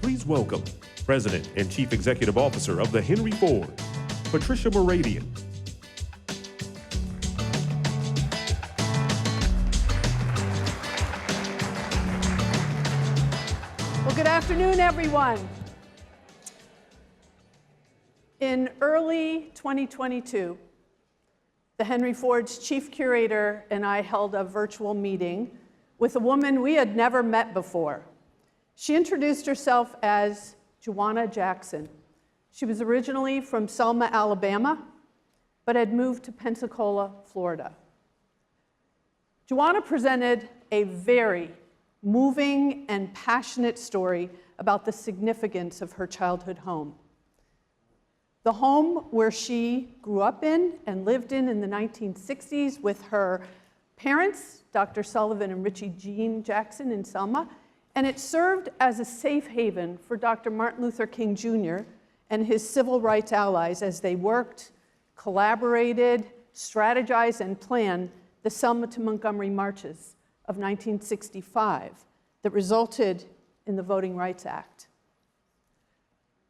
Please welcome President and Chief Executive Officer of the Henry Ford, Patricia Mooradian. Well, good afternoon, everyone. In early 2022, the Henry Ford's chief curator and I held a virtual meeting with a woman we had never met before. She introduced herself as Joanna Jackson. She was originally from Selma, Alabama, but had moved to Pensacola, Florida. Joanna presented a very moving and passionate story about the significance of her childhood home. The home where she grew up in and lived in the 1960s with her parents, Dr. Sullivan and Richie Jean Jackson in Selma, and it served as a safe haven for Dr. Martin Luther King Jr. and his civil rights allies as they worked, collaborated, strategized, and planned the Selma to Montgomery marches of 1965 that resulted in the Voting Rights Act.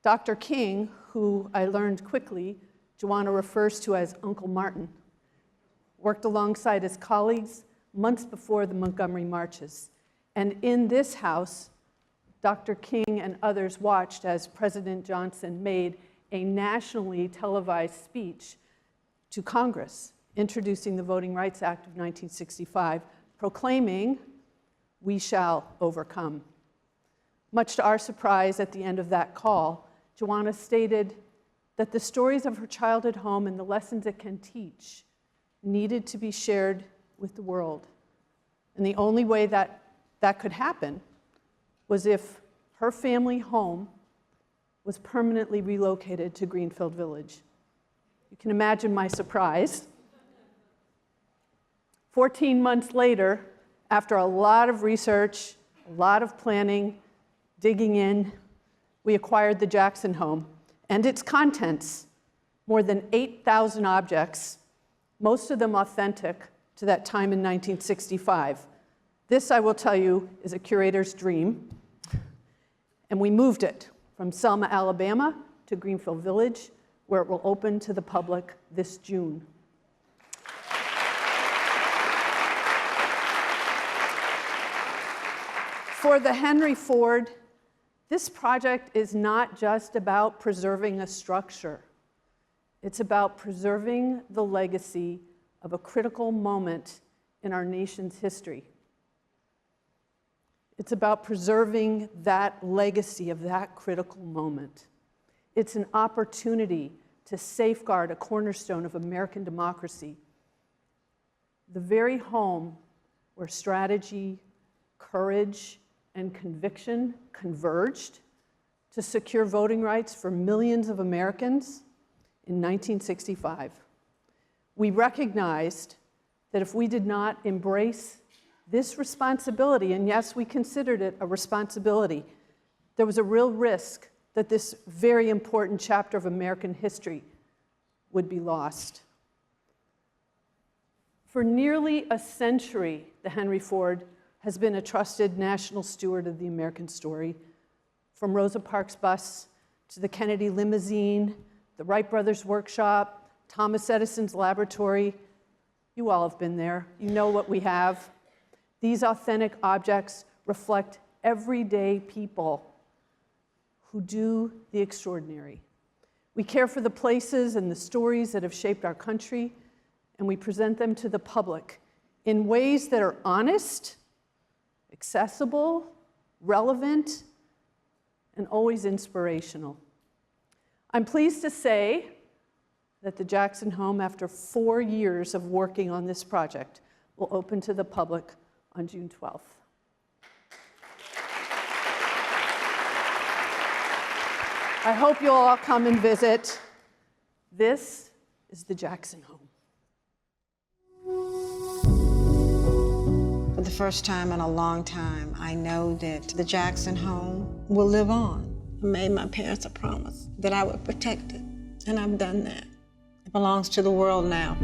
Dr. King, who I learned quickly Joanna refers to as Uncle Martin, worked alongside his colleagues months before the Montgomery marches. And in this house, Dr. King and others watched as President Johnson made a nationally televised speech to Congress, introducing the Voting Rights Act of 1965, proclaiming, "We shall overcome." Much to our surprise, at the end of that call, Joanna stated that the stories of her childhood home and the lessons it can teach needed to be shared with the world. And the only way that could happen was if her family home was permanently relocated to Greenfield Village. You can imagine my surprise. 14 months later, after a lot of research, a lot of planning, digging in, we acquired the Jackson home and its contents, more than 8,000 objects, most of them authentic to that time in 1965. This, I will tell you, is a curator's dream. And we moved it from Selma, Alabama to Greenfield Village, where it will open to the public this June. For the Henry Ford, this project is not just about preserving a structure. It's about preserving the legacy of a critical moment in our nation's history. It's about preserving that legacy of that critical moment. It's an opportunity to safeguard a cornerstone of American democracy, the very home where strategy, courage, and conviction converged to secure voting rights for millions of Americans in 1965. We recognized that if we did not embrace this responsibility, and yes, we considered it a responsibility, there was a real risk that this very important chapter of American history would be lost. For nearly a century, the Henry Ford has been a trusted national steward of the American story, from Rosa Parks' bus to the Kennedy limousine, the Wright Brothers workshop, Thomas Edison's laboratory. You all have been there. You know what we have. These authentic objects reflect everyday people who do the extraordinary. We care for the places and the stories that have shaped our country, and we present them to the public in ways that are honest, accessible, relevant, and always inspirational. I'm pleased to say that the Jackson home, after 4 years of working on this project, will open to the public on June 12th. I hope you'll all come and visit. This is the Jackson home. For the first time in a long time, I know that the Jackson home will live on. I made my parents a promise that I would protect it, and I've done that. It belongs to the world now.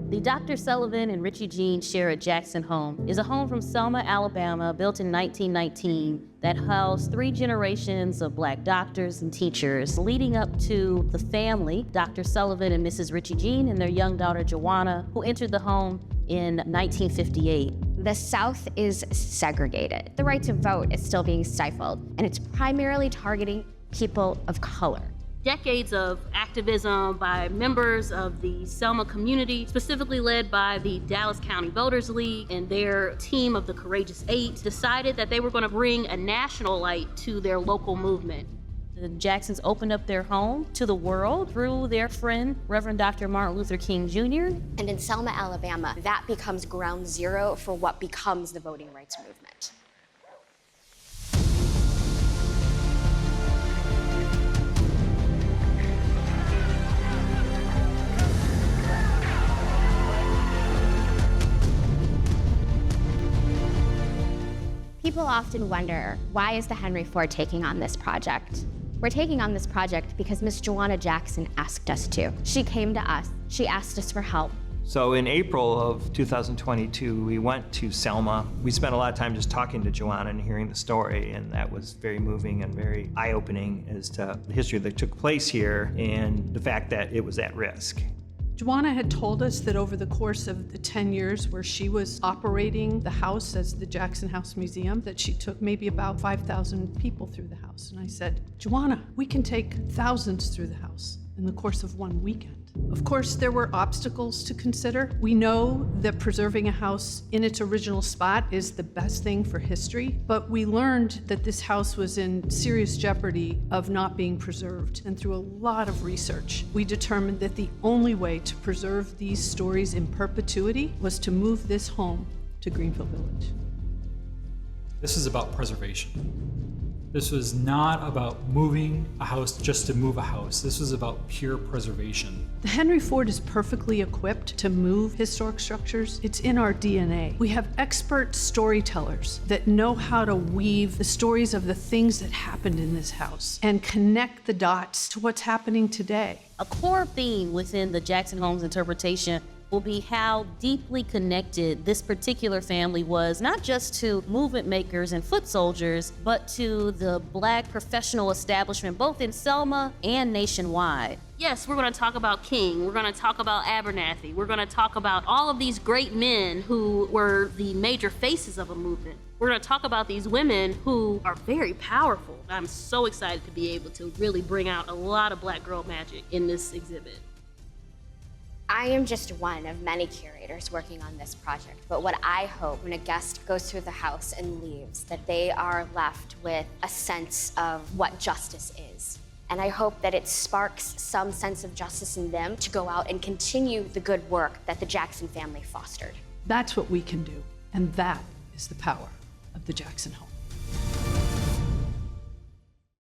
The Dr. Sullivan and Richie Jean share at Jackson Home is a home from Selma, Alabama, built in 1919 that housed 3 generations of Black doctors and teachers, leading up to the family, Dr. Sullivan and Mrs. Richie Jean and their young daughter, Joanna, who entered the home in 1958. The South is segregated. The right to vote is still being stifled, and it's primarily targeting people of color. Decades of activism by members of the Selma community, specifically led by the Dallas County Voters League and their team of the Courageous 8, decided that they were going to bring a national light to their local movement. The Jacksons opened up their home to the world through their friend, Reverend Dr. Martin Luther King Jr. And in Selma, Alabama, that becomes ground zero for what becomes the voting rights movement. People often wonder, why is the Henry Ford taking on this project? We're taking on this project because Miss Joanna Jackson asked us to. She came to us. She asked us for help. So in April of 2022, we went to Selma. We spent a lot of time just talking to Joanna and hearing the story, and that was very moving and very eye-opening as to the history that took place here and the fact that it was at risk. Joanna had told us that over the course of the 10 years where she was operating the house as the Jackson House Museum, that she took maybe about 5,000 people through the house. And I said, Joanna, we can take thousands through the house in the course of one weekend. Of course, there were obstacles to consider. We know that preserving a house in its original spot is the best thing for history, but we learned that this house was in serious jeopardy of not being preserved. And through a lot of research, we determined that the only way to preserve these stories in perpetuity was to move this home to Greenfield Village. This is about preservation. This was not about moving a house just to move a house. This was about pure preservation. The Henry Ford is perfectly equipped to move historic structures. It's in our DNA. We have expert storytellers that know how to weave the stories of the things that happened in this house and connect the dots to what's happening today. A core theme within the Jackson Home's interpretation will be how deeply connected this particular family was, not just to movement makers and foot soldiers, but to the Black professional establishment, both in Selma and nationwide. Yes, we're gonna talk about King, we're gonna talk about Abernathy, we're gonna talk about all of these great men who were the major faces of a movement. We're gonna talk about these women who are very powerful. I'm so excited to be able to really bring out a lot of Black girl magic in this exhibit. I am just one of many curators working on this project, but what I hope when a guest goes through the house and leaves, that they are left with a sense of what justice is. And I hope that it sparks some sense of justice in them to go out and continue the good work that the Jackson family fostered. That's what we can do, and that is the power of the Jackson Home.